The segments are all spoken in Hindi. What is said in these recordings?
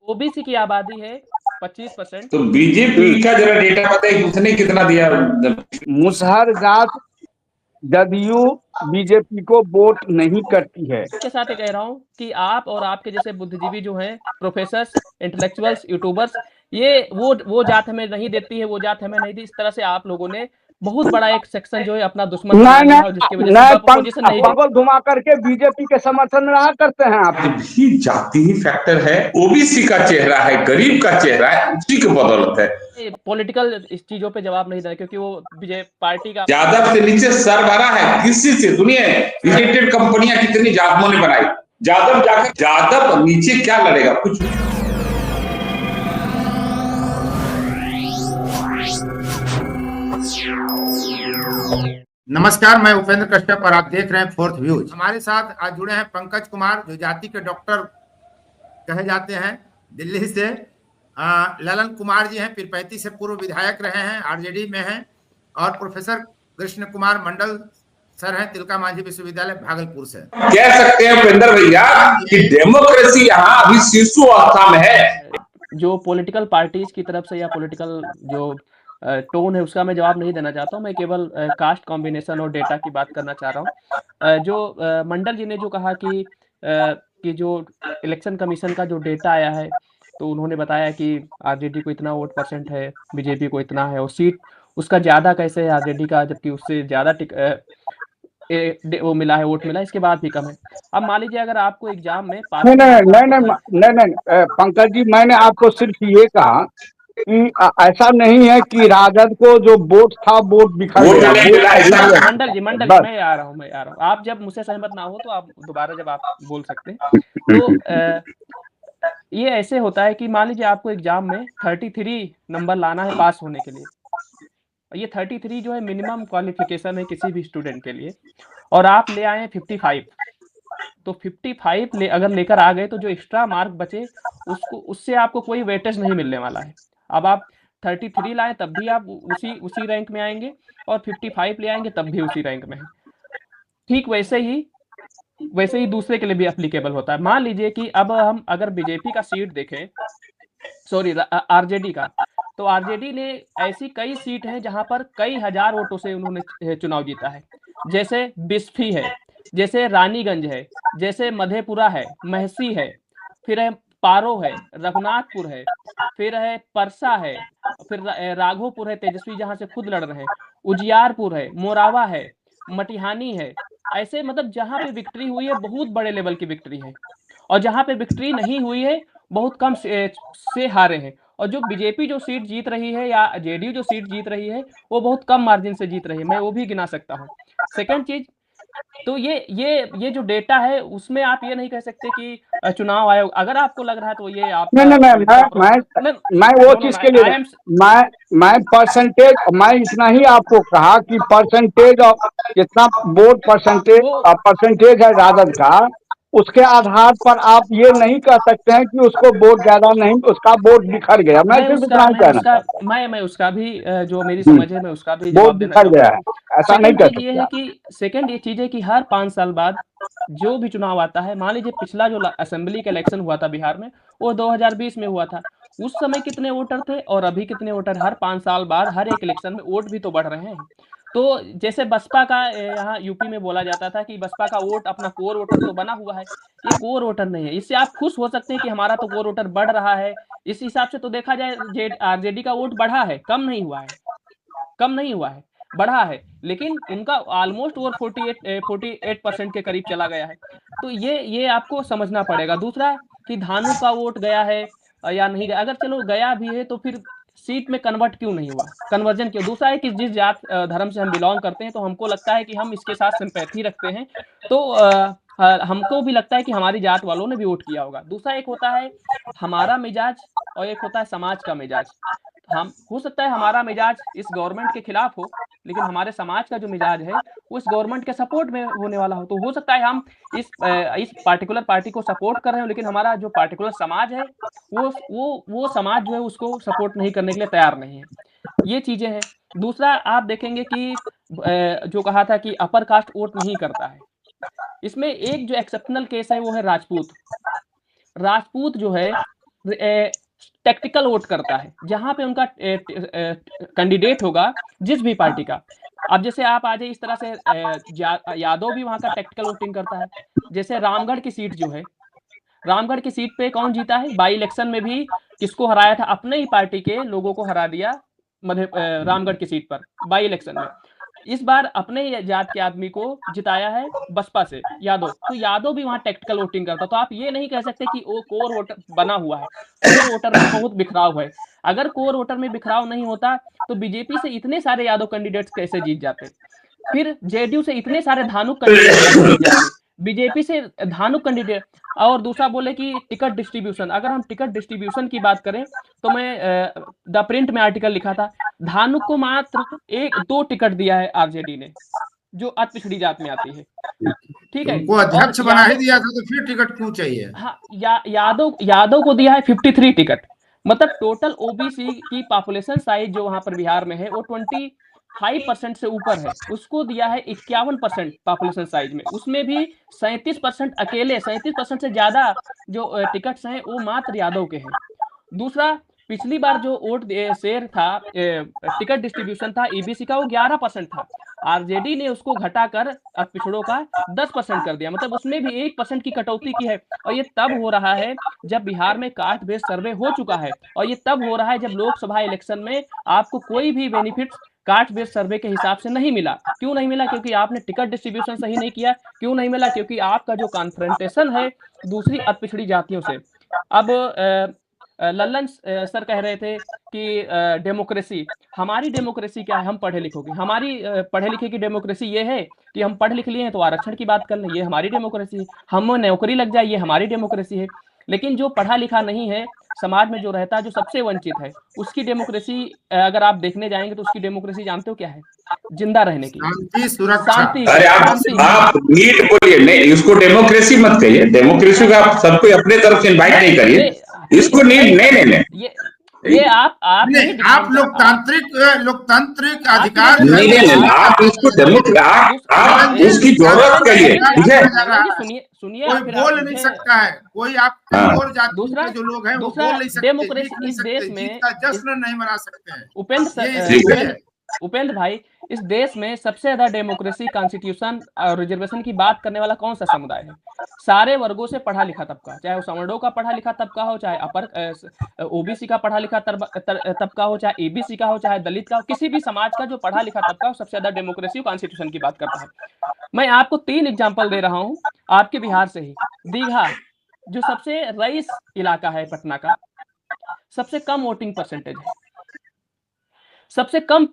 ओबीसी की आबादी है 25%। तो बीजेपी का जरा डेटा बताइए, उसने कितना दिया? मुसहर जात जदयू बीजेपी को वोट नहीं करती है। के साथ कह रहा हूँ कि आप और आपके जैसे बुद्धिजीवी जो हैं, प्रोफेसर्स, इंटेलेक्चुअल्स, यूट्यूबर्स, ये वो जात हमें नहीं देती है, वो जात हमें नहीं दी, इस तरह से आप लोगों ने बहुत बड़ा एक सेक्शन जो है अपना दुश्मन बना लिया है, जिसकी वजह से आप अपोजिशन नहीं दे। पगल घुमा करके बीजेपी के समर्थन में रहा करते हैं आप। भी जाति ही फैक्टर है, ओबीसी का चेहरा है, गरीब का चेहरा है, उसी की बदौलत है। पॉलिटिकल इस चीजों पे जवाब नहीं देना, क्योंकि वो बीजेपी पार्टी का यादव से नीचे सर भरा है किसी से। दुनिया रिलेटेड कंपनियां कितनी यादवों ने बनाई, यादव जाकर यादव नीचे क्या लड़ेगा, कुछ नहीं। नमस्कार, मैं उपेंद्र कश्यप और आप देख रहे हैं फोर्थ व्यूज। हमारे साथ आज जुड़े हैं पंकज कुमार, जो जाति के डॉक्टर कहे जाते हैं, दिल्ली से। ललन कुमार जी हैं, पीरपैंती से पूर्व विधायक रहे हैं, आरजेडी में हैं। और प्रोफेसर कृष्ण कुमार मंडल सर हैं, तिलका मांझी विश्वविद्यालय भागलपुर से। कह सकते हैं उपेंद्र भैया कि डेमोक्रेसी यहाँ अभी शिशु अवस्था में है। जो पॉलिटिकल पार्टीज की तरफ से या पॉलिटिकल जो टोन है उसका मैं जवाब नहीं देना चाहता हूँ। मैं केवल कास्ट कॉम्बिनेशन और डेटा की बात करना चाह रहा हूँ। जो मंडल जी ने जो कहा कि जो इलेक्शन कमीशन का जो डेटा आया है, तो उन्होंने बताया कि आरजेडी को इतना वोट परसेंट है, बीजेपी को इतना है, और सीट उसका ज़्यादा कैसे है आरजेडी का, जबकि उससे ज़्यादा वो मिला है, वोट मिला, इसके बाद भी कम है। अब मान लीजिए अगर आपको एग्जाम में नहीं, पंकज जी, मैंने आपको सिर्फ ये कहा कि ऐसा नहीं है कि राजद को जो वोट था वोट बिखर गया। मंडल जी मैं आ रहा हूँ। आप जब मुझसे सहमत ना हो तो आप दोबारा जब आप बोल सकते हैं। तो ये ऐसे होता है कि मान लीजिए आपको एग्जाम में 33 नंबर लाना है पास होने के लिए। ये 33 जो है मिनिमम क्वालिफिकेशन है किसी भी स्टूडेंट के लिए, और आप ले आए हैं 55। तो 55 अगर लेकर आ गए तो जो एक्स्ट्रा मार्क बचे उससे आपको कोई वेटेज नहीं मिलने वाला है। अब आप 33 लाए तब भी आप उसी रैंक में आएंगे, और 55 ले आएंगे तब भी उसी रैंक में है। ठीक वैसे ही दूसरे के लिए भी एप्लीकेबल होता है। मान लीजिए कि अब हम अगर बीजेपी का सीट देखें, सॉरी आरजेडी का, तो आरजेडी ने ऐसी कई सीट हैं जहां पर कई हजार वोटों से उन्होंने चुनाव जीता है। जैसे बिस्फी है, जैसे रानीगंज है, जैसे मधेपुरा है, महसी है, फिर है पारो है, रघुनाथपुर है, फिर है परसा है, फिर राघोपुर है तेजस्वी जहां से खुद लड़ रहे हैं, उजियारपुर है, मोरावा है, मटिहानी है। ऐसे मतलब जहां पे विक्ट्री हुई है बहुत बड़े लेवल की विक्ट्री है, और जहां पे विक्ट्री नहीं हुई है बहुत कम से हारे हैं। और जो बीजेपी जो सीट जीत रही है या जेडीयू जो सीट जीत रही है वो बहुत कम मार्जिन से जीत रही है, मैं वो भी गिना सकता हूँ। सेकंड चीज, तो ये जो डेटा है उसमें आप ये नहीं कह सकते कि चुनाव आयोग, अगर आपको लग रहा है तो ये आप मैं वो चीज के लिए मैं परसेंटेज, मैं इतना ही आपको कहा कि परसेंटेज ऑफ कितना वोट परसेंटेज है राजद का, उसके आधार पर आप ये नहीं कह सकते हैं कि उसको वोट ज्यादा नहीं, उसका वोट बिखर गया। मैं सिर्फ इतना ही कहना चाहता हूं। मैं उसका भी जो मेरी समझ है मैं उसका भी जवाब देना बिखर गया है, ऐसा नहीं कर सकते। ये है कि सेकंड ये चीज है कि हर 5 साल बाद जो भी चुनाव आता है, मान लीजिए पिछला जो असेंबली का इलेक्शन हुआ था बिहार में वो 2020 में हुआ था, उस समय कितने वोटर थे और अभी कितने वोटर, हर 5 साल बाद हर एक इलेक्शन में वोट भी तो बढ़ रहे हैं। तो जैसे बसपा का यहाँ यूपी में बोला जाता था कि बसपा का वोट अपना कोर वोटर तो बना हुआ है, ये कोर वोटर नहीं है। इससे आप खुश हो सकते हैं कि हमारा तो कोर वोटर बढ़ रहा है। इस हिसाब से तो देखा जाए आरजेडी का वोट बढ़ा है, कम नहीं हुआ है, बढ़ा है, लेकिन उनका ऑलमोस्ट ओवर 48% के करीब चला गया है। तो ये आपको समझना पड़ेगा। दूसरा कि धानु का वोट गया है या नहीं गया, अगर चलो गया भी है तो फिर सीट में कन्वर्ट क्यों नहीं हुआ, कन्वर्जन क्यों। दूसरा है कि जिस जात धर्म से हम बिलोंग करते हैं तो हमको लगता है कि हम इसके साथ सिंपैथी रखते हैं, तो हमको भी लगता है कि हमारी जात वालों ने भी वोट किया होगा। दूसरा एक होता है हमारा मिजाज और एक होता है समाज का मिजाज। हम हो सकता है हमारा मिजाज इस गवर्नमेंट के खिलाफ हो, लेकिन हमारे समाज का जो मिजाज है वो इस गवर्नमेंट के सपोर्ट में होने वाला हो। तो हो सकता है हम इस पार्टिकुलर पार्टी को सपोर्ट कर रहे हो, लेकिन हमारा जो पार्टिकुलर समाज है वो समाज जो है उसको सपोर्ट नहीं करने के लिए तैयार नहीं है। ये चीजें हैं। दूसरा आप देखेंगे कि जो कहा था कि अपर कास्ट वोट नहीं करता है, इसमें एक जो एक्सेप्शनल केस है वो है राजपूत जो है टैक्टिकल वोट करता है, जहां पे उनका कैंडिडेट होगा जिस भी पार्टी का। अब जैसे आप आ जाइए इस तरह से यादव भी वहां का टैक्टिकल वोटिंग करता है। जैसे रामगढ़ की सीट जो है, रामगढ़ की सीट पे कौन जीता है? बाई इलेक्शन में भी किसको हराया था? अपने ही पार्टी के लोगों को हरा दिया रामगढ़ की सीट पर बाई इलेक्शन में। इस बार अपने जात के आदमी को जिताया है बसपा से यादव, तो यादव भी वहां टैक्टिकल वोटिंग करता। तो आप ये नहीं कह सकते कि वो कोर वोटर बना हुआ है, कोर वोटर में बहुत बिखराव है। अगर कोर वोटर में बिखराव नहीं होता तो बीजेपी से इतने सारे यादव कैंडिडेट्स कैसे जीत जाते? फिर जेडीयू से इतने सारे धानुक कैंडिडेट जीत जाते, बीजेपी से धानुक कैंडिडेट। और दूसरा बोले कि टिकट डिस्ट्रीब्यूशन, अगर हम टिकट डिस्ट्रीब्यूशन की बात करें तो मैं द प्रिंट में आर्टिकल लिखा था, धानुक को मात्र 1-2 टिकट दिया है आरजेडी ने, जो अति पिछड़ी जात में आती है। ठीक है, उनको अध्यक्ष बना ही दिया था तो फिर टिकट क्यों चाहिए? हाँ, यादव को दिया है 53 टिकट। मतलब टोटल ओबीसी की पॉपुलेशन साइज जो वहां पर बिहार में है वो 25% से ऊपर है, उसको दिया है 51% पॉपुलेशन साइज में। उसमें भी 37% अकेले, 37% से ज्यादा जो टिकट्स हैं वो मात्र यादव के हैं। दूसरा, पिछली बार जो वोट शेयर था, टिकट डिस्ट्रीब्यूशन था ईबीसी का, वो 11% था। आरजेडी ने उसको घटाकर पिछड़ों का 10% कर दिया, मतलब उसमें भी 1% की कटौती की है। और ये तब हो रहा है जब बिहार में कास्ट बेस्ड सर्वे हो चुका है, और ये तब हो रहा है जब लोकसभा इलेक्शन में आपको कोई भी बेनिफिट कास्ट बेस्ड सर्वे के हिसाब से नहीं मिला। क्यों नहीं मिला? क्योंकि आपने टिकट डिस्ट्रीब्यूशन सही नहीं किया। क्यों नहीं मिला? क्योंकि आपका जो कॉन्फ्रेंटेशन है दूसरी अति पिछड़ी जातियों से। अब लल्लन सर कह रहे थे कि डेमोक्रेसी, हमारी डेमोक्रेसी क्या है? हम पढ़े लिखों की, हमारी पढ़े लिखे की डेमोक्रेसी ये है कि हम पढ़ लिख लिए हैं तो आरक्षण की बात कर लें, ये हमारी डेमोक्रेसी है। हम नौकरी लग जाए, ये हमारी डेमोक्रेसी है। लेकिन जो पढ़ा लिखा नहीं है, समाज में जो रहता है, जो सबसे वंचित है, उसकी डेमोक्रेसी अगर आप देखने जाएंगे तो उसकी डेमोक्रेसी जानते हो क्या है? जिंदा रहने की, शांति, सुरक्षा। शांति। अरे आप नीट बोलिए, नहीं इसको डेमोक्रेसी मत कहिए। डेमोक्रेसी को आप सबको अपने तरफ से इनवाइट नहीं करिए, इसको नीट नहीं। ये आप लोकतांत्रिक अधिकार नहीं, आप इसको आप उसकी जरूरत करिए, ठीक है? सुनिए, कोई बोल नहीं सकता है, कोई आप और जाति के जो लोग हैं वो बोल नहीं सकते, डेमोक्रेसी इस देश में जश्न नहीं मना सकते हैं। उपेंद्र भाई, इस देश में सबसे ज्यादा डेमोक्रेसी, कॉन्स्टिट्यूशन और रिजर्वेशन की बात करने वाला कौन सा समुदाय है? सारे वर्गों से पढ़ा लिखा तबका, चाहे वो सवर्णों का पढ़ा लिखा तबका हो, चाहे अपर ओबीसी का पढ़ा लिखा तबका हो, चाहे एबीसी का हो, चाहे दलित का हो, किसी भी समाज का जो पढ़ा लिखा तबका हो, सबसे ज्यादा डेमोक्रेसी और कॉन्स्टिट्यूशन की बात करता है। मैं आपको 3 एग्जाम्पल दे रहा हूँ आपके बिहार से ही। दीघा, जो सबसे रईस इलाका है पटना का, सबसे कम वोटिंग परसेंटेज है। सबसे कम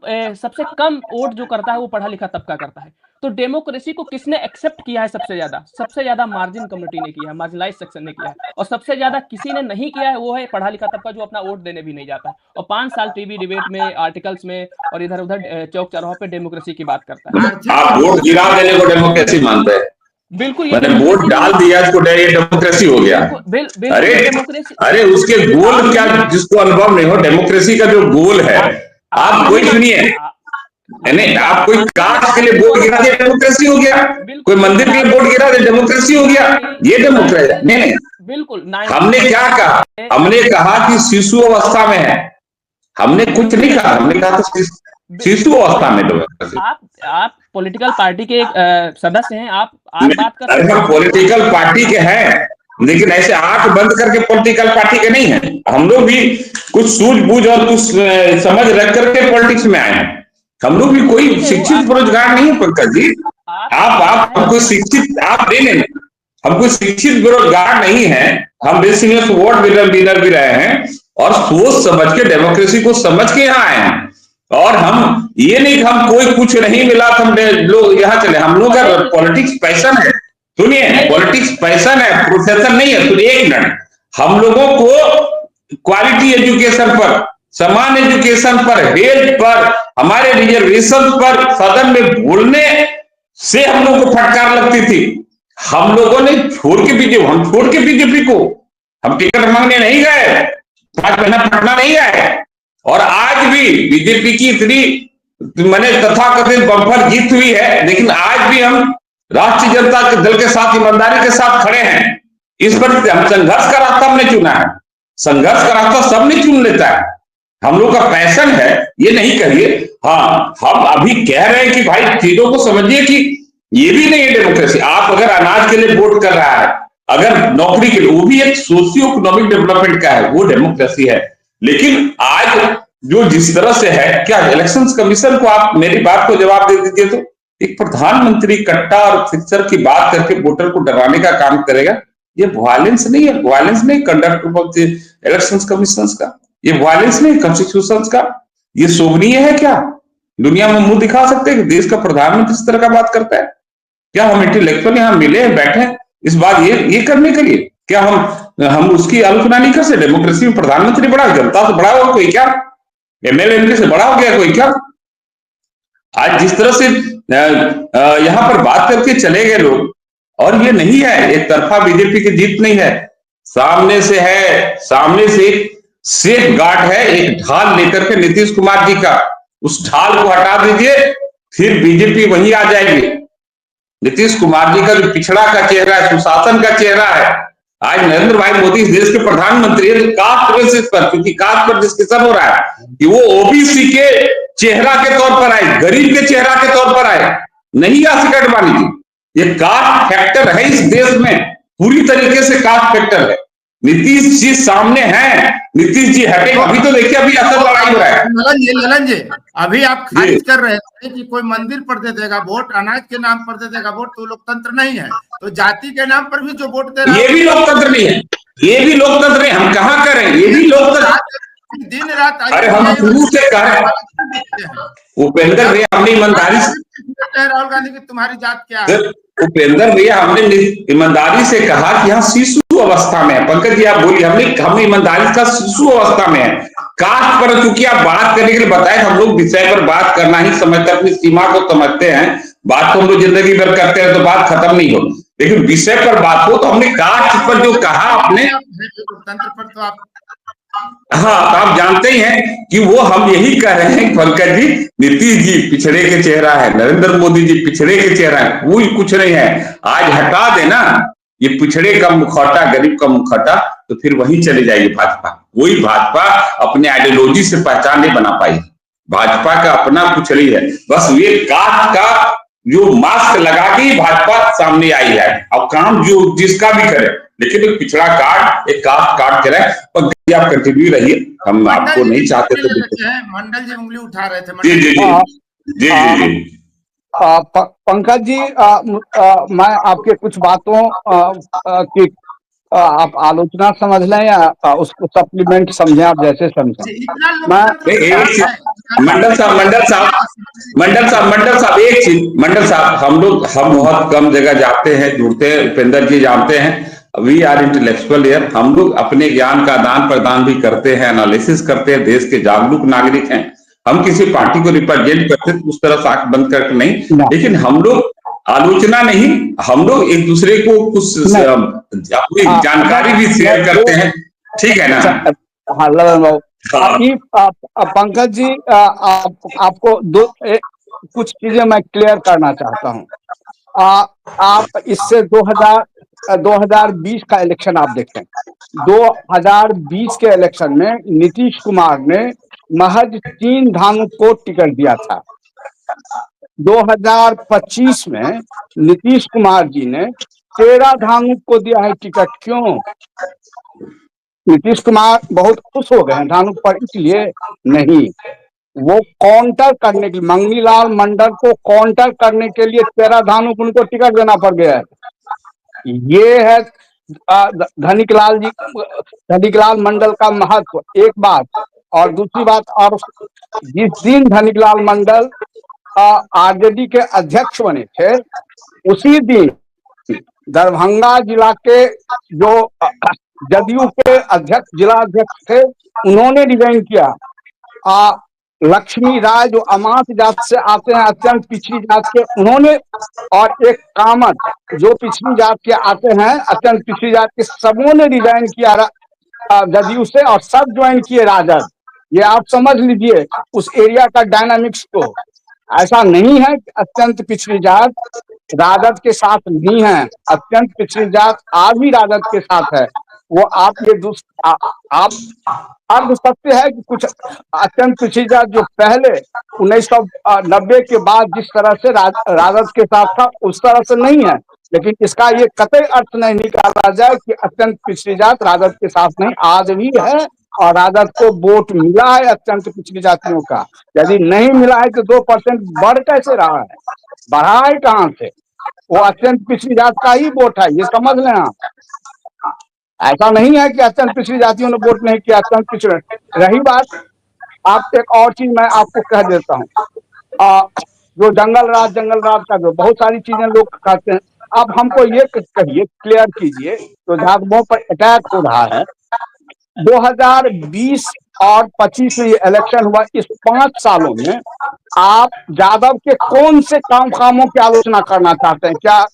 वोट जो करता है वो पढ़ा लिखा तबका करता है। तो डेमोक्रेसी को किसने एक्सेप्ट किया है? सबसे ज्यादा मार्जिन कम्युनिटी ने किया है, मार्जिनलाइज सेक्शन ने किया है। और सबसे ज्यादा किसी ने नहीं किया है, वो है पढ़ा लिखा तबका, जो अपना वोट देने भी नहीं जाता है और 5 साल टीवी डिबेट में, आर्टिकल्स में और इधर उधर चौक चौराहों पे डेमोक्रेसी की बात करता है। आप वोट गिरा देने को डेमोक्रेसी मानते हैं? बिल्कुल, मैंने वोट डाल दिया इसको डेमोक्रेसी हो गया। अरे उसके गोल क्या, जिसको अनुभव नहीं हो, डेमोक्रेसी का जो गोल है, आप कोई सुनिए, नहीं आप कोई कास्ट के लिए वोट गिरा दे डेमोक्रेसी हो गया, कोई मंदिर के लिए वोट गिरा दे डेमोक्रेसी हो गया, ये डेमोक्रेसी नहीं। बिल्कुल, हमने क्या कहा? हमने कहा कि शिशु अवस्था में है, हमने कुछ नहीं कहा, हमने कहा शिशु अवस्था में। डेमोक्रेसी आप पॉलिटिकल पार्टी के सदस्य हैं, आप बात कर रहे हैं। पॉलिटिकल पार्टी के हैं, लेकिन ऐसे आंख बंद करके पॉलिटिकल पार्टी के नहीं है। हम लोग भी कुछ सूझबूझ और कुछ समझ रख करके पॉलिटिक्स में आए हैं। हम लोग भी कोई शिक्षित बेरोजगार नहीं है पंकज जी। आप कोई शिक्षित, आप नहीं, हम कोई शिक्षित बेरोजगार नहीं है। हम बेसिक वोट विनर भी रहे हैं और सोच समझ के डेमोक्रेसी को समझ के यहाँ आए हैं। और हम ये नहीं कि हम कोई कुछ नहीं मिला तो हम लोग यहाँ चले। हम लोग का पॉलिटिक्स पैशन है, सुनिए, पॉलिटिक्स पैशन है, प्रोफेशन नहीं है। तो एक मिनट, हम लोगों को क्वालिटी एजुकेशन पर, समान एजुकेशन पर, हेल्थ पर, हमारे रिजर्वेशन पर सदन में बोलने से हम लोगों को फटकार लगती थी। हम लोगों ने हम छोड़ के बीजेपी को, हम टिकट मांगने नहीं गए, 5 महीना पटना नहीं गए। और आज भी बीजेपी की इतनी मैंने तथाकथित बम्पर जीत हुई है, लेकिन आज भी हम राष्ट्रीय जनता के दल के साथ ईमानदारी के साथ खड़े हैं। इस पर हम संघर्ष का रास्ता हमने चुना है। संघर्ष का रास्ता सबने चुन लेता है। हम लोग का पैशन है, ये नहीं करिए। हाँ, हम अभी कह रहे हैं कि भाई चीजों को समझिए कि ये भी नहीं है डेमोक्रेसी। आप अगर अनाज के लिए वोट कर रहा है, अगर नौकरी के लिए, वो भी एक सोशियो इकोनॉमिक डेवलपमेंट का है, वो डेमोक्रेसी है। लेकिन आज जो जिस तरह से है, क्या इलेक्शन कमीशन को आप मेरी बात को जवाब दे दीजिए तो एक प्रधानमंत्री कट्टा और फिक्सर की बात करके वोटर को डराने का काम करेगा? ये वायलेंस नहीं है, वायलेंस नहीं conduct of the election commission का, ये वायलेंस नहीं कॉन्स्टिट्यूशन का, ये शोभनीय है क्या? दुनिया में मुंह दिखा सकते हैं कि देश का प्रधानमंत्री इस तरह का बात करता है? क्या हम इंटेलेक्चुअल यहाँ मिले हैं, बैठे हैं इस बात ये करने के लिए? क्या हम उसकी आलोचना नहीं कर सकते? डेमोक्रेसी में प्रधानमंत्री बड़ा, जनता से बड़ा हो कोई क्या? एमएलए एमपी से बड़ा हो गया कोई क्या? आज जिस तरह से यहाँ पर बात करके चले गए लोग, और ये नहीं है एक तरफा बीजेपी की जीत नहीं है, सामने से है, सामने से एक सेफ गार्ड है, एक ढाल लेकर के नीतीश कुमार जी का, उस ढाल को हटा दीजिए, फिर बीजेपी वहीं आ जाएगी। नीतीश कुमार जी का जो पिछड़ा का चेहरा है, सुशासन का चेहरा है, आज नरेंद्र भाई मोदी इस देश के प्रधानमंत्री है, तो कास्ट बेसिस पर, क्योंकि कास्ट पर डिस्कशन हो रहा है कि वो ओबीसी के चेहरा के तौर पर आए, गरीब के चेहरा के तौर पर आए, नहीं आ सकट वाली जी। ये कास्ट फैक्टर है इस देश में, पूरी तरीके से कास्ट फैक्टर है। नीतीश जी सामने हैं, नीतीश जी हटे, अभी तो देखिए अभी असल लड़ाई हो रहा है। ललन जी, अभी आप खारिज कर रहे थे कि कोई मंदिर पर दे देगा वोट, अनाज के नाम पर दे देगा वोट, तो लोकतंत्र नहीं है। तो जाति के नाम पर भी जो वोट दे रहा है, ये भी लोकतंत्र नहीं है, ये भी लोकतंत्र नहीं। हम कहाँ करें, ये भी लोकतंत्र दिन रात। अरे हम शुरू से कह रहे हैं उपेंद्र भैया, हमने ईमानदारी से, राहुल गांधी की तुम्हारी जात क्या है? उपेंद्र भैया हमने ईमानदारी से कहा कि यहाँ शिशु अवस्था में है। पंकज जी आप बोलिए, हमने ईमानदारी का शिशु अवस्था में है। कास्ट पर चूंकि आप बात करने के लिए बताए, हम लोग विषय पर बात करना ही समझते, अपनी सीमा को समझते हैं। बात तो हम लोग जिंदगी भर करते हैं तो बात खत्म नहीं हो, लेकिन विषय पर बात हो तो हमने कास्ट पर जो कहा आपने, लोकतंत्र पर तो आप, हाँ तो आप जानते ही हैं कि वो हम यही कह रहे हैं पंकज जी, नीतीश जी पिछड़े के चेहरा है, नरेंद्र मोदी जी पिछड़े के चेहरा है, कोई कुछ नहीं है। आज हटा देना ये पिछड़े का मुखौटा, गरीब का मुखौटा, तो फिर वहीं चले जाएगी भाजपा। वही भाजपा अपने आइडियोलॉजी से पहचान नहीं बना पाई। भाजपा का अपना कुछ नहीं है, बस ये कास्ट का जो मास्क लगा के भाजपा सामने आई है। अब काम जो जिसका भी करे, लेकिन एक पिछड़ा कार्ड, एक कास्ट कार्ड करे। पंकज आप कंटिन्यू रहिए, हम आपको नहीं चाहते थे। मंडल जी उंगली उठा रहे थे। जी जी जी जी जी पंकज जी, मैं आपके कुछ बातों की आप आलोचना समझ लें या उसको सप्लीमेंट समझें, आप जैसे समझें। मैं मंडल साहब एक चीज, मंडल साहब हम बहुत कम जगह जाते हैं, जुड़ते हैं, उपेंद्र जी जानते हैं, वी आर इंटेलेक्चुअल हियर। हम लोग अपने ज्ञान का आदान प्रदान भी करते हैं, एनालिसिस करते हैं, देश के जागरूक नागरिक हैं। हम किसी पार्टी को रिप्रेजेंट करते उस तरह से आंख बंद करके नहीं, लेकिन हम लोग आलोचना नहीं, हम लोग एक दूसरे को कुछ अपनी जानकारी भी शेयर करते हैं, ठीक है ना? हाँ ललन बाबू, पंकज जी आपको कुछ चीजें मैं क्लियर करना चाहता हूँ। आप इससे 2020 का इलेक्शन आप देखें, 2020 के इलेक्शन में नीतीश कुमार ने महज 3 धामों को टिकट दिया था। 2025 में नीतीश कुमार जी ने 13 धामों को दिया है टिकट। क्यों? नीतीश कुमार बहुत खुश हो गए हैं धामों पर, इसलिए नहीं, वो काउंटर करने के लिए, मंगनीलाल मंडल को काउंटर करने के लिए 13 धामों को उनको टिकट देना पड़ गया है। ये है धनिकलाल मंडल का महत्व, एक बात। और दूसरी बात, और जिस दिन धनिकलाल मंडल आरजेडी के अध्यक्ष बने थे, उसी दिन दरभंगा जिला के जो जदयू के अध्यक्ष, जिला अध्यक्ष थे, उन्होंने रिजाइन किया। लक्ष्मी राय जो अमात जात से आते हैं, अत्यंत पिछड़ी जात के, उन्होंने, और एक कामत जो पिछड़ी जात के आते हैं, अत्यंत पिछड़ी जात के, सबों ने रिजाइन किया जदयू से, और सब ज्वाइन किए राजद। ये आप समझ लीजिए उस एरिया का डायनामिक्स को। ऐसा नहीं है कि अत्यंत पिछड़ी जात राजद के साथ नहीं है, अत्यंत पिछड़ी जात आज भी राजद के साथ है। वो आप ये आप अर्ध सत्य है कि कुछ अत्यंत पिछड़ी जात जो पहले 1990 के बाद जिस तरह से राजद के साथ था उस तरह से नहीं है, लेकिन इसका ये कतई अर्थ नहीं निकाला जाए कि अत्यंत पिछड़ी जात राजद के साथ नहीं, आज भी है और राजद को वोट मिला है अत्यंत पिछड़ी जातियों का। यदि नहीं मिला है तो 2% बढ़ कैसे रहा है, बढ़ा है कहां से? वो अत्यंत पिछड़ी जात का ही वोट है, ये समझ लें आप। ऐसा नहीं है कि अत्यंत पिछड़ी जातियों ने वोट नहीं किया, अत्यंत पिछड़े। रही बात, आप एक और चीज मैं आपको कह देता हूँ, जो जंगल राज का जो बहुत सारी चीजें लोग कहते हैं, अब हमको ये कहिए, क्लियर कीजिए, तो झागुमो पर अटैक हो रहा है 2020 और 25 में ये इलेक्शन हुआ, इस 5 सालों में आप यादव के कौन से कामों की आलोचना करना चाहते हैं? क्या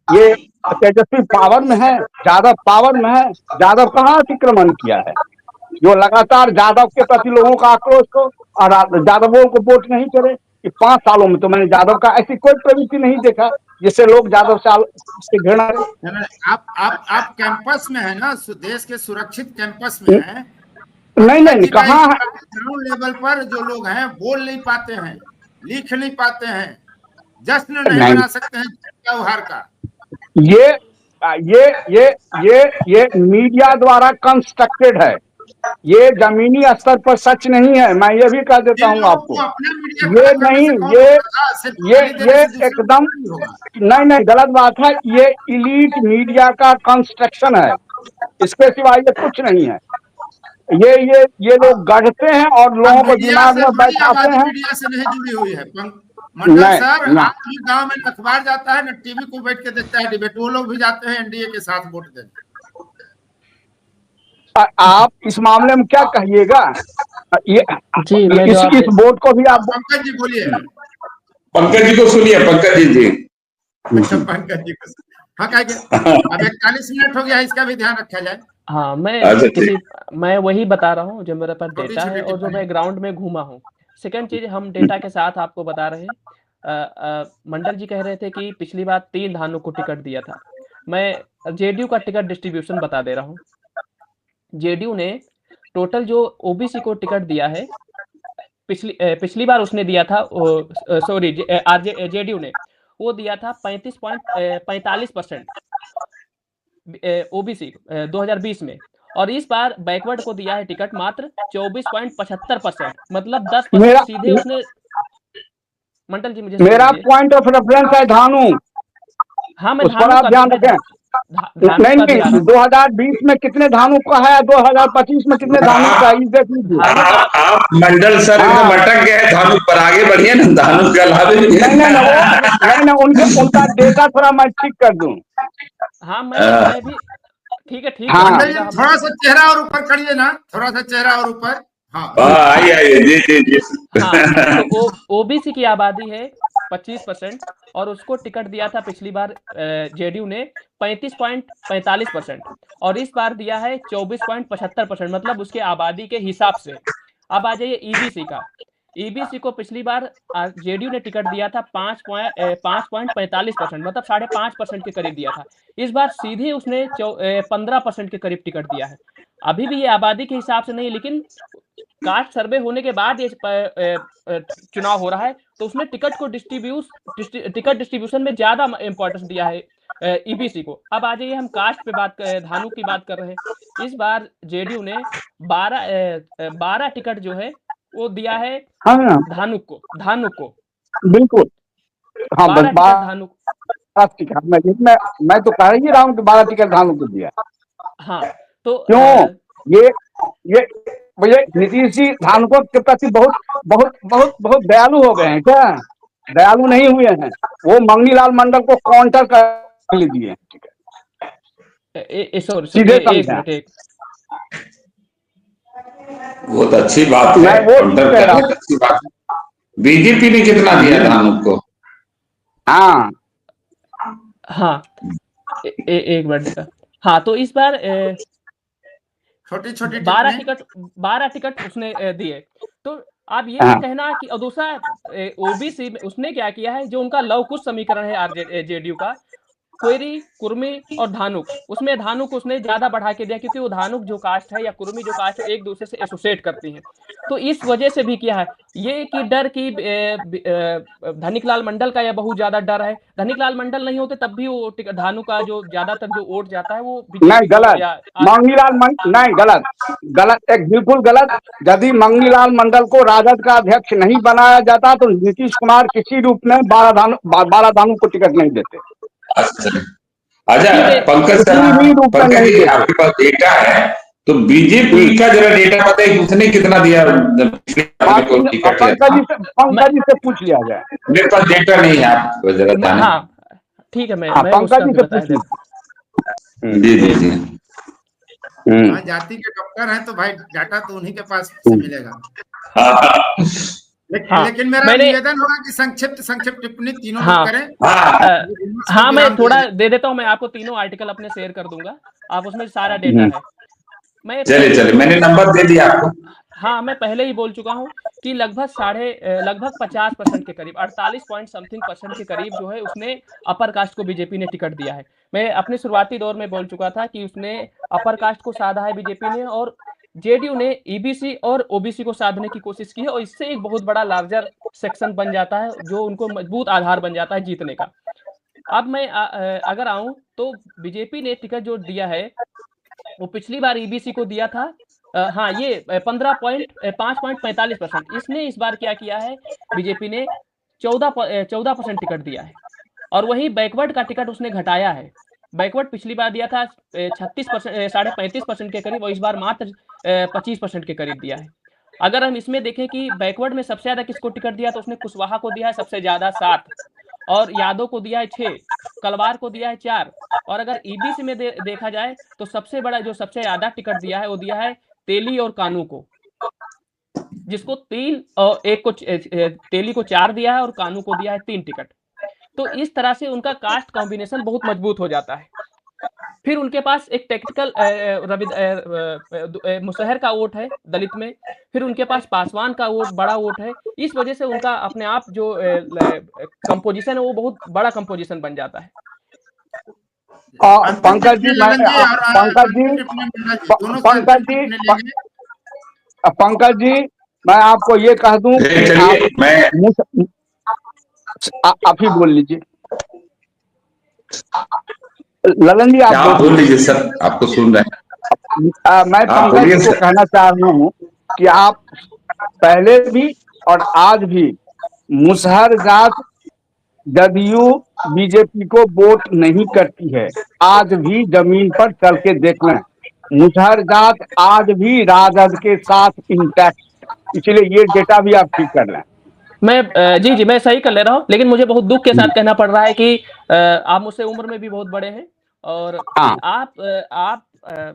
ये तेजस्वी पावर में है, यादव पावर में है? यादव कहाँ अतिक्रमण किया है जो लगातार यादव के प्रति लोगों का आक्रोश हो और यादवों को वोट नहीं करे? कि 5 सालों में तो मैंने यादव का ऐसी कोई प्रवृत्ति नहीं देखा जिससे लोग यादव से घृणा। आप कैंपस में है ना, देश के सुरक्षित कैंपस में है। नहीं कहाँ है? ग्राउंड लेवल पर जो लोग हैं बोल नहीं पाते हैं, लिख नहीं पाते हैं, जश्न नहीं मना सकते हैं त्योहार का। ये मीडिया द्वारा कंस्ट्रक्टेड है, ये जमीनी स्तर पर सच नहीं है। मैं ये भी कह देता हूँ आपको, ये नहीं, ये एकदम नहीं गलत बात है। ये इलीट मीडिया का कंस्ट्रक्शन है, इसके सिवा ये कुछ नहीं है। ये लोग गढ़ते हैं और लोगों को दिमाग में बैठाते हैं। मीडिया से नहीं जुड़ी हुई है मंडल सर। आप भी गांव में अखबार जाता है ना, टीवी को बैठ के देखता है डिबेट, वो लोग भी जाते हैं एनडीए के साथ वोट देने। आप इस मामले में क्या कहिएगा? ये इस वोट को भी आप पंकज जी बोलिए। पंकज जी को सुनिए, पंकज जी। अच्छा पंकज जी को, हाँ अब 41 मिनट हो गया, इसका भी ध्यान रखा जाए। हाँ, मैं वही बता रहा हूँ जो मेरे पास डेटा है और जो मैं ग्राउंड में घूमा हूँ। सेकंड चीज, हम डेटा के साथ आपको बता रहे हैं। मंडल जी कह रहे थे कि पिछली बार 3 धानों को टिकट दिया था। मैं जेडीयू का टिकट डिस्ट्रीब्यूशन बता दे रहा हूँ। जेडीयू ने टोटल जो ओबीसी को टिकट दिया है, पिछली बार उसने दिया था, सॉरी जेडीयू ने वो दिया था 35.45% ओबीसी 2020 में, और इस बार बैकवर्ड को दिया है टिकट मात्र 24.75%, मतलब 10% सीधे उसने। मंडल जी मुझे मेरा पॉइंट ऑफ रेफरेंस है धानु। हाँ, मैं उस पर आप ध्यान रखें। नहीं 2020 में कितने धानु का है, 2025 में कितने धानु का है, देख लीजिए। आप मंडल सर एकदम अटक गए धानु पर, आगे बढ़िए ना, धानु के अलावा नहीं उनका डेटा थोड़ा मैं ठीक कर दूं। हाँ मैं भी ठीक है। थोड़ा सा चेहरा और ऊपर करिए ना, थोड़ा सा चेहरा और ऊपर। हाँ आइए जी। हाँ, तो ओबीसी की आबादी है 25% और उसको टिकट दिया था पिछली बार जेडीयू ने 35.45% और इस बार दिया है 24.75%, मतलब उसके आबादी के हिसाब से। अब आ जाइए ईबीसी का। ईबीसी को पिछली बार जेडीयू ने टिकट दिया था 5.45%, मतलब 5.5% के करीब दिया था। इस बार सीधे उसने 15% के करीब टिकट दिया है। अभी भी ये आबादी के हिसाब से नहीं, लेकिन कास्ट सर्वे होने के बाद ये चुनाव हो रहा है, तो उसने टिकट डिस्ट्रीब्यूशन में ज्यादा इंपॉर्टेंस दिया है ईबीसी को। अब आ जाइए हम कास्ट पे धानु की बात कर रहे हैं। इस बार जेडीयू ने 12 टिकट जो है वो दिया है धानु को। बिल्कुल हाँ, 12 टिकट धानु। मैं तो कह ही रहा हूँ कि 12 टिकट धानु को दिया। हाँ, तो क्यों ये नीतीश जी धानुकों के प्रति बहुत बहुत बहुत बहुत दयालु हो गए हैं क्या? दयालु नहीं हुए हैं, वो मंगनीलाल मंडल को काउंटर कर लीजिए। सीधे वो तो अच्छी बात है, अच्छी बात। बीजेपी ने कितना दिया धानु को? हाँ एक मिनट। हाँ, तो इस बार छोटी 12 टिकट उसने दिए। तो आप ये भी कहना कि दूसरा ओबीसी में उसने क्या किया है, जो उनका लव कुश समीकरण है जेडीयू का, कोयरी, कुर्मी और धानुक, उसमें धानुक उसने ज्यादा बढ़ा के दिया क्योंकि वो धानुक जो कास्ट है या कुर्मी जो कास्ट है एक दूसरे से एसोसिएट करती हैं, तो इस वजह से भी किया है ये कि डर की धनिकलाल मंडल का यह बहुत ज्यादा डर है। धनिकलाल मंडल नहीं होते तब भी वो धानु का जो ज्यादातर जो वोट जाता है वो नहीं गलत, नहीं गलत, एक बिल्कुल गलत। यदि मंगीलाल मंडल को राजद का अध्यक्ष नहीं बनाया जाता तो नीतीश कुमार किसी रूप में बाराधानु को टिकट नहीं देते। अच्छा पंकज जी आपके पास डेटा है तो बीजेपी का जरा डेटा बताइए उसने कितना दिया पंकज जी से पूछ लिया जाए, मेरे पास डेटा नहीं है, आप जरा हाँ ठीक है मैं पंकज जी से पूछ लीजिए। जी जी जी जाति के डॉक्टर हैं तो भाई डाटा तो उन्हीं के पास से मिलेगा। लेकिन मेरा निवेदन होगा कि संक्षिप्त टिप्पणी तीनों लोग करें। हाँ मैं थोड़ा दे देता हूँ, मैं आपको तीनों आर्टिकल अपने शेयर कर दूंगा, आप उसमें सारा डेटा है। मैं चलिए मैंने नंबर दे दिया आपको। हाँ मैं पहले ही बोल चुका हूँ कि लगभग 50% के करीब 48 पॉइंट समथिंग % के करीब जो है उसने अपर कास्ट को बीजेपी ने टिकट दिया है। मैं अपने शुरुआती दौर में बोल चुका था कि उसने अपर कास्ट को साधा है बीजेपी ने, और जेडीयू ने ईबीसी और ओबीसी को साधने की कोशिश की है, और इससे एक बहुत बड़ा लार्जर सेक्शन बन जाता है जो उनको मजबूत आधार बन जाता है जीतने का। अब मैं अगर आऊं तो बीजेपी ने टिकट जो दिया है वो पिछली बार ईबीसी को दिया था, हाँ ये 5.45%। इसने इस बार क्या किया है, बीजेपी ने 14% टिकट दिया है, और वही बैकवर्ड का टिकट उसने घटाया है। बैकवर्ड पिछली बार दिया था 35% के करीब, और इस बार मात्र 25% के करीब दिया है। अगर हम इसमें देखें कि बैकवर्ड में सबसे ज्यादा किसको टिकट दिया तो उसने कुशवाहा को दिया है सबसे ज्यादा 7, और यादव को दिया है 6, कलवार को दिया है 4, और अगर ईबीसी में देखा जाए तो सबसे बड़ा जो सबसे ज्यादा टिकट दिया है वो दिया है तेली और कानू को, जिसको 3 और एक को तेली को 4 दिया है और कानू को दिया है 3 टिकट। तो इस तरह से उनका कास्ट कॉम्बिनेशन बहुत मजबूत हो जाता है। फिर उनके पास एक टेक्निकल मुसहर का वोट है दलित में, फिर उनके पास पासवान का वोट बड़ा वोट है। इस वजह से उनका अपने आप जो कंपोजिशन है वो बहुत बड़ा कंपोजिशन बन जाता है। पंकज जी मैं आपको ये कह दूं, आप ही बोल लीजिए। ललन जी आप बोल लीजिए सर, आपको सुन रहे हैं। मैं पंकज जी को कहना चाह रहा हूँ कि आप पहले भी और आज भी मुसहर जात जदयू बीजेपी को वोट नहीं करती है। आज भी जमीन पर चल के देख लें, मुसहर जात आज भी राजद के साथ इंटैक्ट, इसलिए ये डेटा भी आप ठीक कर लें। मैं जी मैं सही कर ले रहा हूँ, लेकिन मुझे बहुत दुख के साथ कहना पड़ रहा है कि आप मुझसे उम्र में भी बहुत बड़े हैं, और आप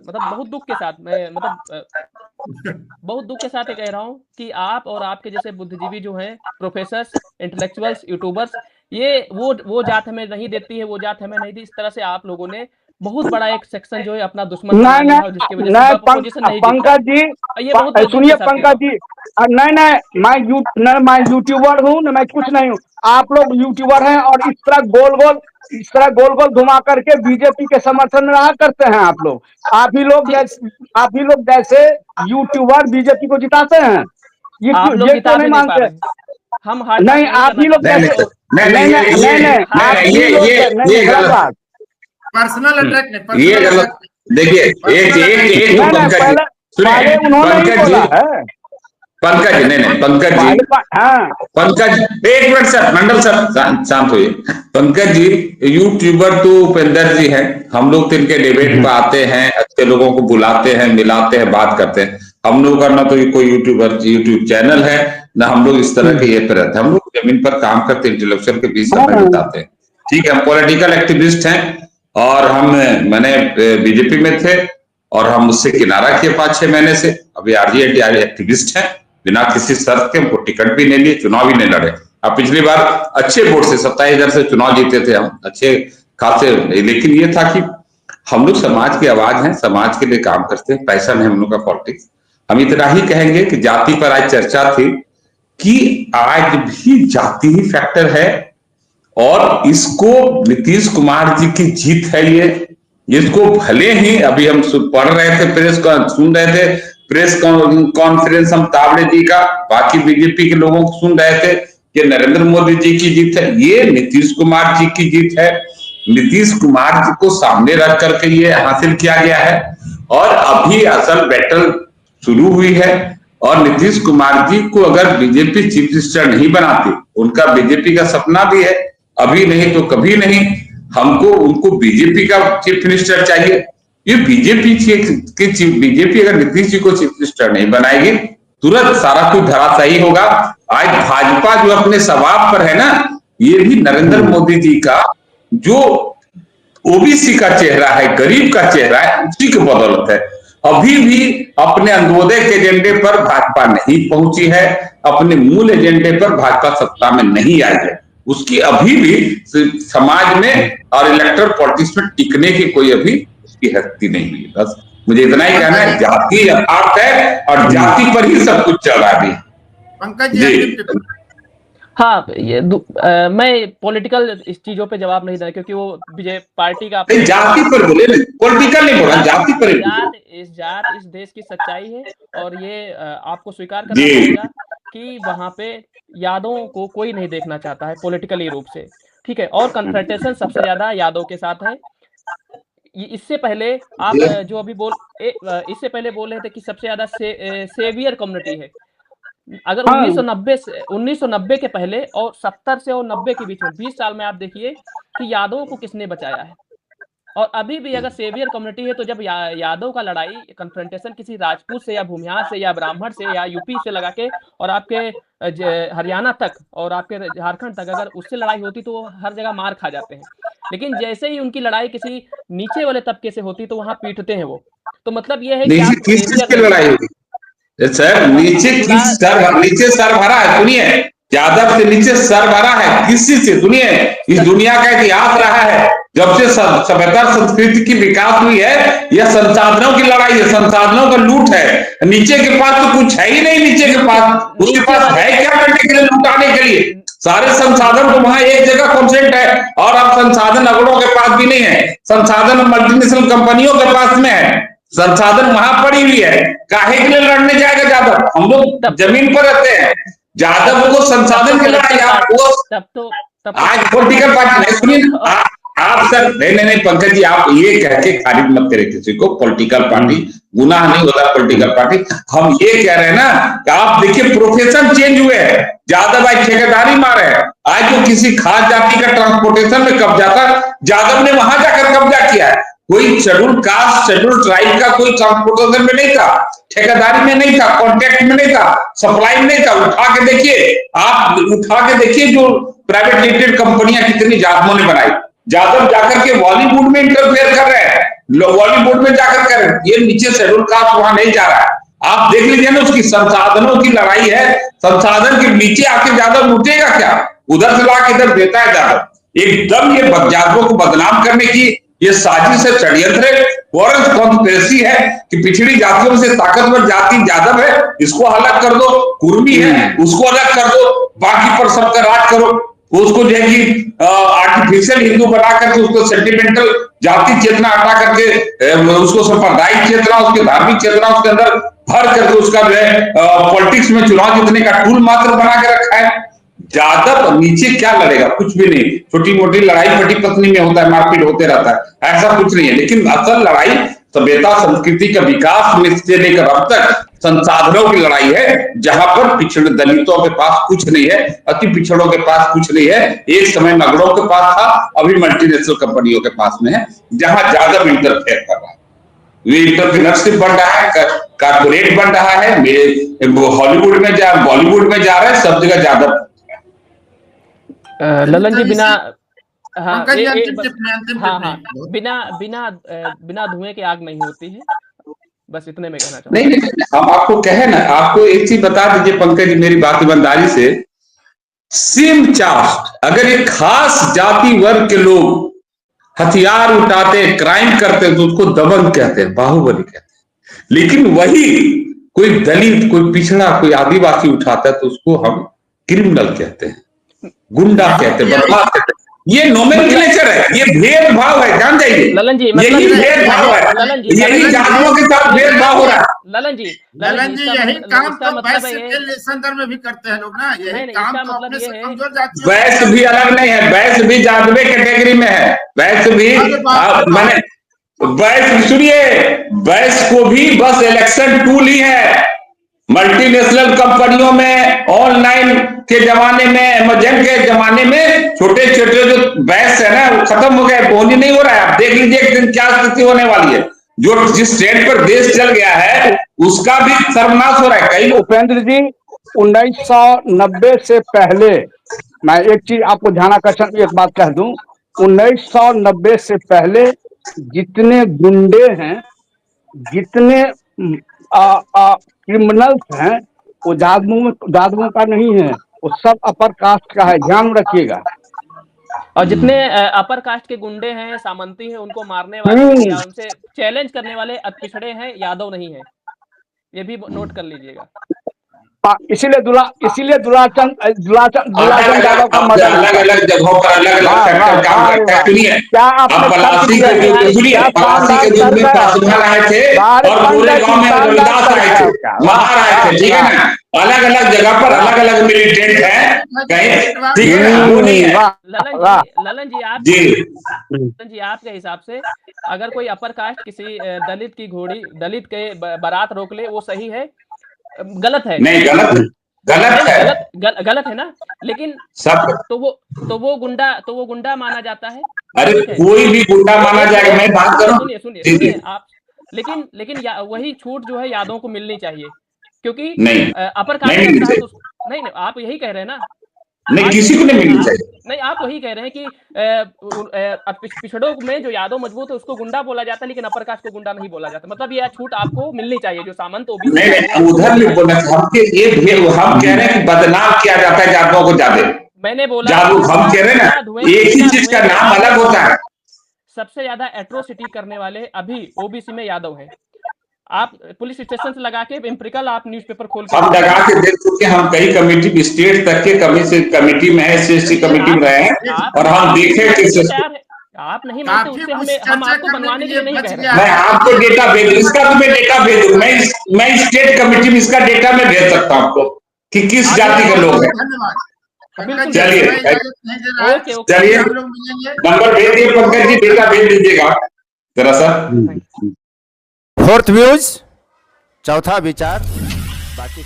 मतलब बहुत दुख के साथ मैं बहुत दुख के साथ कह रहा हूँ कि आप और आपके जैसे बुद्धिजीवी जो हैं, प्रोफेसर्स, इंटेलेक्चुअल्स, यूट्यूबर्स, ये वो जात हमें नहीं देती है, वो जात हमें नहीं दी। इस तरह से आप लोगों ने बहुत बड़ा एक सेक्शन जो है अपना दुश्मन बना लिया है, जिसकी वजह से पोजीशन नहीं पंकज जी सुनिए, पंकज जी नहीं मैं यूट्यूबर हूँ न, मैं कुछ नहीं हूँ। आप लोग यूट्यूबर हैं और इस तरह गोल गोल घुमा करके बीजेपी के समर्थन में रहा करते हैं आप लोग। आप ही लोग जैसे यूट्यूबर बीजेपी को जिताते हैं, ये क्यों नहीं मानते? हम नहीं, आप ही लोग जैसे पर्सनल अटैक नहीं, ये गलत। देखिए एक पहले उन्होंने ही बोला है। पंकज एक मिनट सर, मंडल सर शांत होइए। पंकज जी यूट्यूबर तो उपेंद्र जी हैं, हम लोग तो इनके डिबेट पे आते हैं, अच्छे लोगों को बुलाते हैं, मिलाते हैं, बात करते हैं। हम लोग का ना तो कोई यूट्यूब चैनल है, ना हम लोग इस तरह के ये पे रहते हैं। हम लोग जमीन पर काम करते हैं, इंटेलेक्चुअल के बीच समय बिताते हैं। ठीक है, हम पॉलिटिकल एक्टिविस्ट हैं, और मैंने बीजेपी में थे और हम उससे किनारा किए 5-6 महीने से। अभी आरजेडी एक्टिविस्ट हैं, बिना किसी शर्त के हमको टिकट भी नहीं लिए, चुनाव भी नहीं लड़े। अब पिछली बार अच्छे वोट से 27,000 से चुनाव जीते थे हम, अच्छे खासे। लेकिन ये था कि हम लोग समाज की आवाज हैं, समाज के लिए काम करते हैं, पैसा नहीं हम लोग का पॉलिटिक्स। हम इतना ही कहेंगे कि जाति पर आज चर्चा थी कि आज भी जाति ही फैक्टर है, और इसको नीतीश कुमार जी की जीत है ये। इसको भले ही अभी हम पढ़ रहे थे, सुन रहे थे प्रेस कॉन्फ्रेंस हम तावड़े जी का, बाकी बीजेपी के लोगों को सुन रहे थे कि नरेंद्र मोदी जी की जीत है, ये नीतीश कुमार जी की जीत है। नीतीश कुमार जी को सामने रख करके ये हासिल किया गया है और अभी असल बैटल शुरू हुई है। और नीतीश कुमार जी को अगर बीजेपी चीफ मिनिस्टर नहीं बनाती, उनका बीजेपी का सपना भी है, अभी नहीं तो कभी नहीं, हमको उनको बीजेपी का चीफ मिनिस्टर चाहिए। ये बीजेपी अगर नीतीश जी को चीफ मिनिस्टर नहीं बनाएगी, तुरंत सारा कुछ धराशायी होगा। आज भाजपा जो अपने स्वभाव पर है ना, ये भी नरेंद्र मोदी जी का जो ओबीसी का चेहरा है, गरीब का चेहरा है, उसी की बदौलत है। अभी भी अपने अंत्योदय के एजेंडे पर भाजपा नहीं पहुंची है, अपने मूल एजेंडे पर भाजपा सत्ता में नहीं आई है। उसकी अभी भी समाज में और इलेक्टोरल पॉलिटिक्स में टिकने की कोई अभी उसकी हस्ती नहीं हुई। बस मुझे इतना ही कहना है, जाति यथार्थ है और जाति पर ही सब कुछ चल रहा है। पंकज जी, हाँ, ये मैं पॉलिटिकल इस चीजों पे जवाब नहीं देना, क्योंकि वो विजय पार्टी का जाति पर बोले, पॉलिटिकल नहीं बोला, जाति पर इस देश की सच्चाई है और ये आपको स्वीकार करना पड़ेगा कि वहां पे यादवों को कोई नहीं देखना चाहता है पॉलिटिकली रूप से, ठीक है। और कन्फ्रंटेशन सबसे ज्यादा यादव के साथ है। इससे पहले आप जो अभी इससे पहले बोल रहे थे कि सबसे ज्यादा सेवियर कम्युनिटी है। अगर 1990 के पहले और 70 से और 90 के बीच में 20 साल में आप देखिए कि यादवों को किसने बचाया है। और अभी भी अगर सेवियर कम्युनिटी है, तो जब यादव का लड़ाई कन्फ्रंटेशन किसी राजपूत से या भूमिहार से या ब्राह्मण से या यूपी से लगा के और आपके हरियाणा तक और आपके झारखंड तक अगर उससे लड़ाई होती तो हर जगह मार खा जाते हैं। लेकिन जैसे ही उनकी लड़ाई किसी नीचे वाले तबके से होती तो वहां पीटते हैं वो। तो मतलब ये है कि लड़ाई होगी सर, नीचे सर भरा है, सुनिए, यादव से नीचे सर भरा है किसी से, सुनिए, इस दुनिया का इतिहास रहा है, जब से सभ्यता संस्कृति की विकास हुई है, यह संसाधनों की लड़ाई है, संसाधनों का लूट है। नीचे के पास तो कुछ है ही नहीं, नीचे के पास, उसके पास है क्या करने के लिए, लुटाने के लिए। सारे संसाधन तो वहां एक जगह कॉन्सेंट्रेट है, और अब संसाधन अगड़ों के पास भी नहीं है, संसाधन मल्टीनेशनल कंपनियों के पास में है, संसाधन वहां पड़ी हुई है। काहे के लिए लड़ने जाएगा यादव? हम लोग जमीन पर रहते हैं, यादव को संसाधन की लड़ाई आज पॉलिटिकल पार्टी नहीं। सुनिए आप सर, नहीं पंकज जी, आप ये कह के खारिज मत करें किसी को, पॉलिटिकल पार्टी गुनाह नहीं होता पॉलिटिकल पार्टी। हम ये कह रहे हैं ना कि आप देखिए प्रोफेशन चेंज हुए हैं, यादव आज ठेकेदारी मारे हैं। आज जो किसी खास जाति का ट्रांसपोर्टेशन में कब्जा था, यादव ने वहां जाकर कब्जा किया है। कोई शेड्यूल कास्ट शेड्यूल ट्राइब का कोई ट्रांसपोर्टेशन में नहीं था, ठेकेदारी में नहीं था, कॉन्ट्रैक्ट में नहीं था, सप्लाई में नहीं था। उठा के देखिए जो प्राइवेट लिमिटेड कंपनियां कितनी यादवों ने बनाई। यादव जाकर के बॉलीवुड में इंटरफेयर कर रहे हैं, बॉलीवुड में जाकर कर रहे हैं। ये नीचे शेड्यूल कास्ट वहां नहीं जा रहा है। आप देख लीजिए ना, उसकी संसाधनों की लड़ाई है, संसाधन के नीचे आके यादव लूटेगा क्या? उधर से ला के इधर देता है यादव। एकदम ये यादवों को बदनाम करने की ये साजिश है, षड्यंत्र है, फॉरेस्ट कॉन्स्पिरेसी है कि पिछड़ी जातियों से ताकतवर जाति यादव है, इसको अलग कर दो, कुर्मी है उसको अलग कर दो, बाकी पर सबका राज करो। उसको जो है कि आर्टिफिशियल हिंदू बना करके उसको सेंटिमेंटल जाति चेतना हटा करके उसको सांप्रदायिक चेतना, उसके धार्मिक चेतना उसके अंदर भर करके उसका जो है पॉलिटिक्स में चुनाव जीतने का टूल मात्र बना के रखा है। यादव नीचे क्या लड़ेगा? कुछ भी नहीं। छोटी मोटी लड़ाई पति पत्नी में होता है, मारपीट होते रहता है, ऐसा कुछ नहीं है। लेकिन असल लड़ाई सभ्यता संस्कृति का विकास में से लेकर अब तक संसाधनों की लड़ाई है, जहां पर पिछड़े दलितों के पास कुछ नहीं है, अति पिछड़ों के पास कुछ नहीं है। एक समय नगरों के पास था, अभी मल्टीनेशनल कंपनियों के पास में है, जहां यादव इंटरफेयर कर रहा है। ये इंटरप्रेन्योरशिप बन रहा है, कारपोरेट बन रहा है, हॉलीवुड में बॉलीवुड में जा रहा है, सब जगह यादव। ललन जी, बिना बिना धुएं के आग नहीं होती है, बस इतने में कहना चाहूंगा। नहीं, हम आपको कहे ना, आपको एक चीज बता दीजिए पंकज जी मेरी बात ईमानदारी से, सेम कास्ट अगर एक खास जाति वर्ग के लोग हथियार उठाते, क्राइम करते, तो उसको दबंग कहते हैं, बाहुबली कहते हैं। लेकिन वही कोई दलित, कोई पिछड़ा, कोई आदिवासी उठाता है तो उसको हम क्रिमिनल कहते हैं, गुंडा कहते हैं, बदमाश कहते हैं। ये नोमेनक्लेचर है, ये भेदभाव है, जान जाइए ललन जी, यही भेदभाव है, यही जातियों के साथ भेदभाव हो रहा है। ललन जी यही काम तो वैश्य के संदर्भ में भी करते हैं लोग ना, यही काम तो अपने से कमजोर जातियों। वैश्य भी अलग नहीं है, वैश्य भी जादवे कैटेगरी में है, वैश्य भी मैंने वैश्य सुनिए, वैश्य को भी बस इलेक्शन टूल ही है। मल्टीनेशनल कंपनियों में, ऑनलाइन के जमाने में, अमेजन के जमाने में छोटे छोटे जो वैश्य है ना वो खत्म हो गए, बोनी नहीं हो रहा है। आप देख लीजिए एक दिन क्या स्थिति होने वाली है, जो जिस ट्रेंड पर देश चल गया है उसका भी सर्वनाश हो रहा है। कई उपेंद्र जी 1990 से पहले, मैं एक चीज आपको ध्यानाकर्षण एक बात कह दूं, 1990 से पहले जितने गुंडे हैं, जितने क्रिमिनल्स हैं, वो जादवों का नहीं है, वो सब अपर कास्ट का है, ध्यान रखिएगा। और जितने अपर कास्ट के गुंडे हैं, सामंती हैं, उनको मारने वाले या उनसे चैलेंज करने वाले पिछड़े हैं, यादव नहीं है, ये भी नोट कर लीजिएगा। इसीलिए दुलाचंद यादव का मजा अलग अलग जगहों पर अलग अलग सेक्टर काम करता है। सुनिए, अब पलासी के युद्ध में पासवान आए थे और पूरे गांव में रविदास आए थे, वहां आए थे, ठीक है ना। अलग अलग जगह पर अलग अलग मिलिटेंट है कहीं, ठीक है ना, वो नहीं है। ललन जी आपके हिसाब से अगर कोई अपर कास्ट किसी दलित की घोड़ी, दलित के बारात रोक ले, वो सही है? गलत है? नहीं, गलत है, गलत है ना। लेकिन सब तो वो गुंडा माना जाता है। अरे कोई भी गुंडा माना जाएगा, मैं बात कर रहा हूँ। सुनिए आप, लेकिन वही छूट जो है यादवों को मिलनी चाहिए, क्योंकि नहीं अपर कास्ट नहीं, आप यही कह रहे हैं ना। नहीं, किसी को नहीं मिलनी चाहिए। नहीं, आप वही कह रहे हैं कि पिछड़ों में जो यादव मजबूत है उसको गुंडा बोला जाता है, लेकिन अपर कास्ट को गुंडा नहीं बोला जाता। मतलब यह छूट आपको मिलनी चाहिए, जो सामंत ओबीसी। नहीं, उधर नहीं बोलना, हम कह रहे हैं कि बदनाम किया जाता है जादवों को ज्यादा। मैंने बोला जादू, हम कह रहे हैं ना, एक ही चीज का नाम अलग होता है। सबसे ज्यादा एट्रोसिटी करने वाले अभी ओबीसी में यादव हैं। आप पुलिस स्टेशन से लगा के एम्पिरिकल आप न्यूज़पेपर खोल के हम लगा के देख चुके, हम कई कमेटी स्टेट तक के कमेटी में है, सीएससी कमेटी में रहे हैं और हम देखे कि आप नहीं मानते उससे हम आपको बनवाने के लिए नहीं कह रहे। मैं आपको डेटा भेज दूं, इसका तुम्हें डेटा भेज दूं, मैं स्टेट कमेटी में इसका डेटा में भेज सकता हूं आपको कि किस जाति के लोग हैं। चलिए नंबर भेज दिए पंकज जी, डेटा भेज दीजिएगा जरा सा। फोर्थ व्यूज, चौथा विचार, बाकी